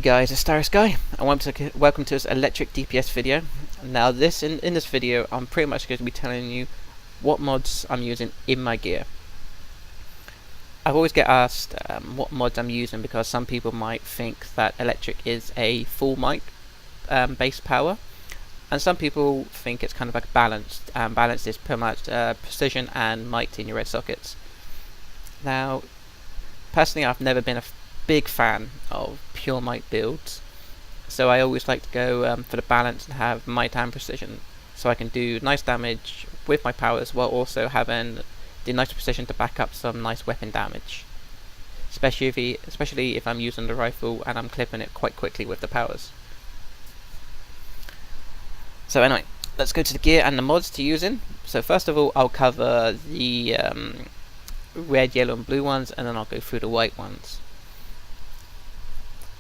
Hey guys, it's StarrySky, and welcome to this electric DPS video. Now in this video, I'm pretty much going to be telling you what mods I'm using in my gear. I always get asked what mods I'm using because some people might think that electric is a full might base power, and some people think it's kind of like balanced. Balanced is pretty much precision and might in your red sockets. Now, personally, I've never been a big fan of pure might builds, so I always like to go for the balance and have might and precision, so I can do nice damage with my powers while also having the nice precision to back up some nice weapon damage, especially if I'm using the rifle and I'm clipping it quite quickly with the powers. So anyway, let's go to the gear and the mods to use in. So first of all, I'll cover the red, yellow and blue ones, and then I'll go through the white ones.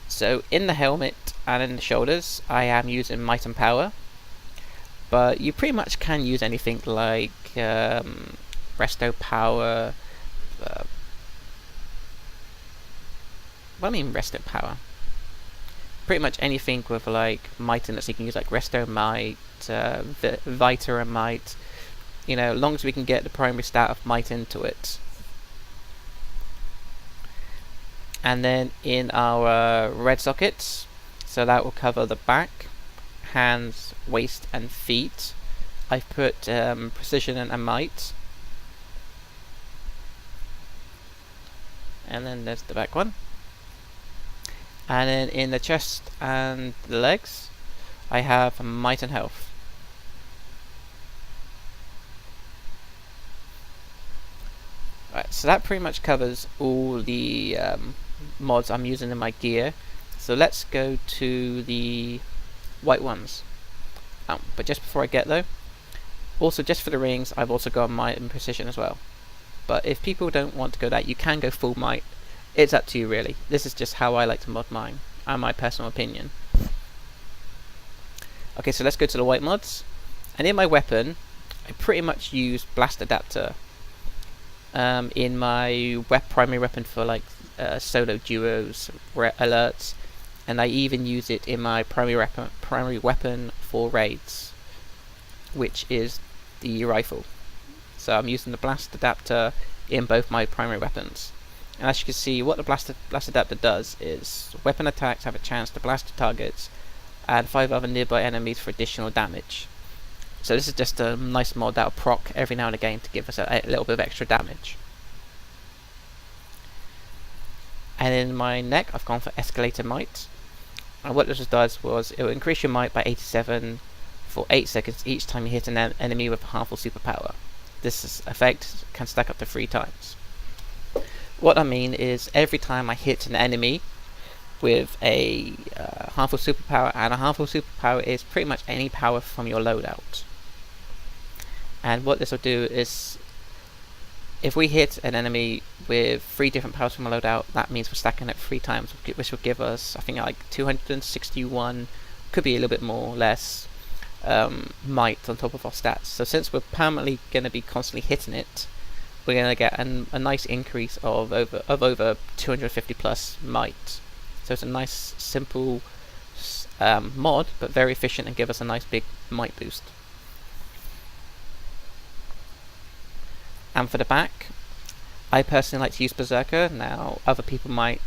So in the helmet and in the shoulders, I am using might and power, but you pretty much can use anything like resto power. Resto power. Pretty much anything with like might in it, so you can use like resto might, vita and might. You know, as long as we can get the primary stat of might into it. And then in our red sockets, so that will cover the back, hands, waist and feet, I've put precision and might. And then there's the back one. And then in the chest and the legs, I have might and health. Right, so that pretty much covers all the mods I'm using in my gear. So let's go to the white ones. But just before I get though, also just for the rings, I've also got might and precision as well. But if people don't want to go that, you can go full might. It's up to you really. This is just how I like to mod mine, and my personal opinion. Okay, so let's go to the white mods. And in my weapon, I pretty much use blast adapter in my primary weapon for like solo duos, alerts, and I even use it in my primary weapon for raids, which is the rifle. So I'm using the blast adapter in both my primary weapons. And as you can see, what the blast adapter does is weapon attacks have a chance to blast targets and 5 other nearby enemies for additional damage. So this is just a nice mod that'll proc every now and again to give us a little bit of extra damage. And in my neck, I've gone for escalator might. And what this does was it will increase your might by 87 for 8 seconds each time you hit an enemy with a harmful superpower. This effect can stack up to 3 times. What I mean is every time I hit an enemy with a harmful superpower, and a harmful superpower is pretty much any power from your loadout. And what this will do is, if we hit an enemy with 3 different powers from a loadout, that means we're stacking it 3 times, which will give us, I think, like 261, could be a little bit more or less, might on top of our stats. So since we're permanently going to be constantly hitting it, we're going to get a nice increase of over 250 plus might. So it's a nice simple mod, but very efficient and give us a nice big might boost. And for the back, I personally like to use Berserker. Now other people might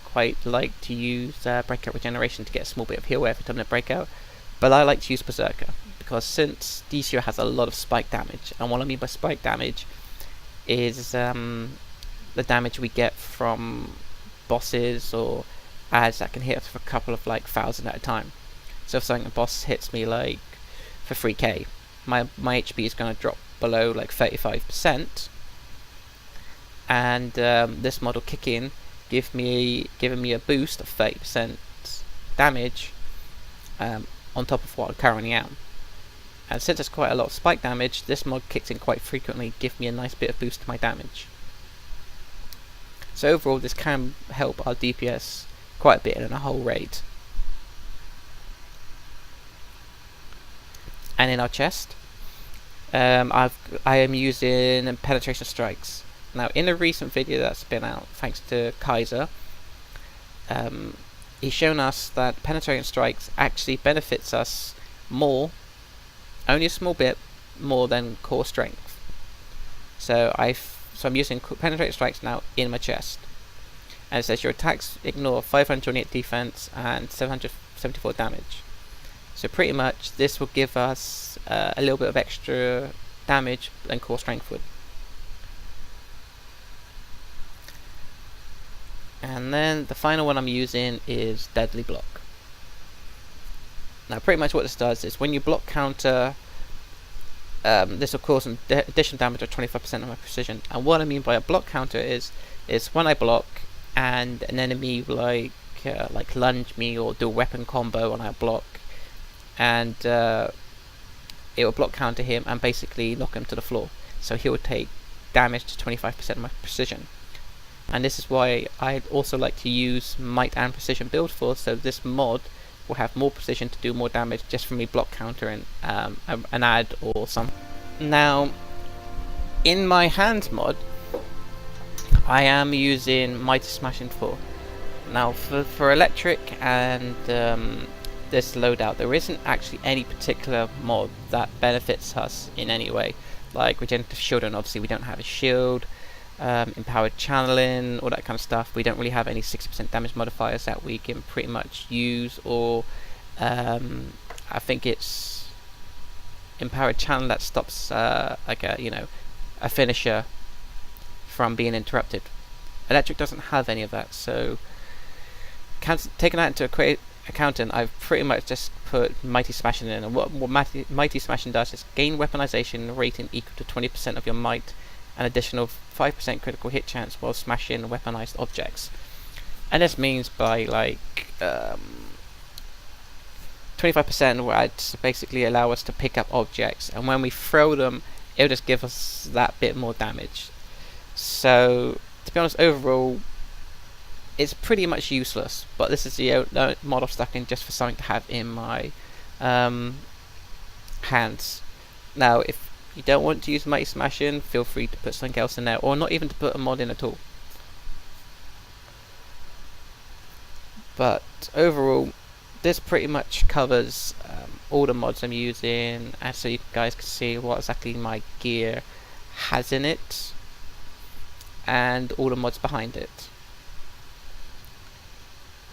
quite like to use Breakout Regeneration to get a small bit of heal every time they break out, but I like to use Berserker because since DCUO has a lot of spike damage, and what I mean by spike damage is the damage we get from bosses or ads that can hit us for a couple of like 1,000 at a time. So if a boss hits me like for 3k, my HP is going to drop below like 35%, and this mod will kick in, giving me a boost of 30% damage on top of what I currently am. And since there's quite a lot of spike damage, this mod kicks in quite frequently, give me a nice bit of boost to my damage. So overall, this can help our DPS quite a bit in a whole raid. And in our chest, I am using penetration strikes. Now in a recent video that's been out, thanks to Kaiser, he's shown us that penetrating strikes actually benefits us more, only a small bit more than core strength. So I'm using penetrating strikes now in my chest, and it says your attacks ignore 528 defense and 774 damage. So pretty much this will give us a little bit of extra damage than core strength would. And then the final one I'm using is Deadly Block. Now pretty much what this does is when you block counter, this will cause an additional damage of 25% of my precision. And what I mean by a block counter is when I block and an enemy like lunge me or do a weapon combo and I block, and it will block counter him and basically knock him to the floor. So he will take damage to 25% of my precision. And this is why I also like to use might and precision build force, so this mod will have more precision to do more damage just from me block countering an ad or something. Now, in my hands mod, I am using Mighty Smashing 4. Now, for electric and this loadout, there isn't actually any particular mod that benefits us in any way. Like regenerative shield, and obviously we don't have a shield. Empowered channeling, all that kind of stuff. We don't really have any 60% damage modifiers that we can pretty much use, or I think it's empowered channel that stops like a finisher from being interrupted. Electric doesn't have any of that, so taking that into account, I've pretty much just put Mighty Smashing in. And what Mighty Smashing does is gain weaponization rating equal to 20% of your might, an additional 5% critical hit chance while smashing weaponized objects. And this means by 25% will basically allow us to pick up objects, and when we throw them, it'll just give us that bit more damage. So to be honest, overall it's pretty much useless, but this is the mod I've stuck in just for something to have in my hands. Now if you don't want to use Mighty Smashing, feel free to put something else in there, or not even to put a mod in at all. But overall, this pretty much covers all the mods I'm using, and so you guys can see what exactly my gear has in it, and all the mods behind it.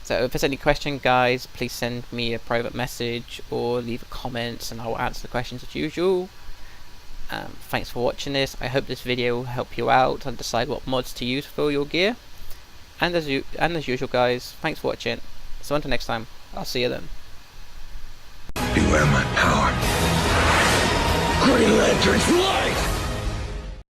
So if there's any question, guys, please send me a private message or leave a comment and I will answer the questions as usual. Thanks for watching this. I hope this video will help you out and decide what mods to use for your gear. And as usual, guys, thanks for watching. So until next time, I'll see you then. Beware my power. Green Lantern fly!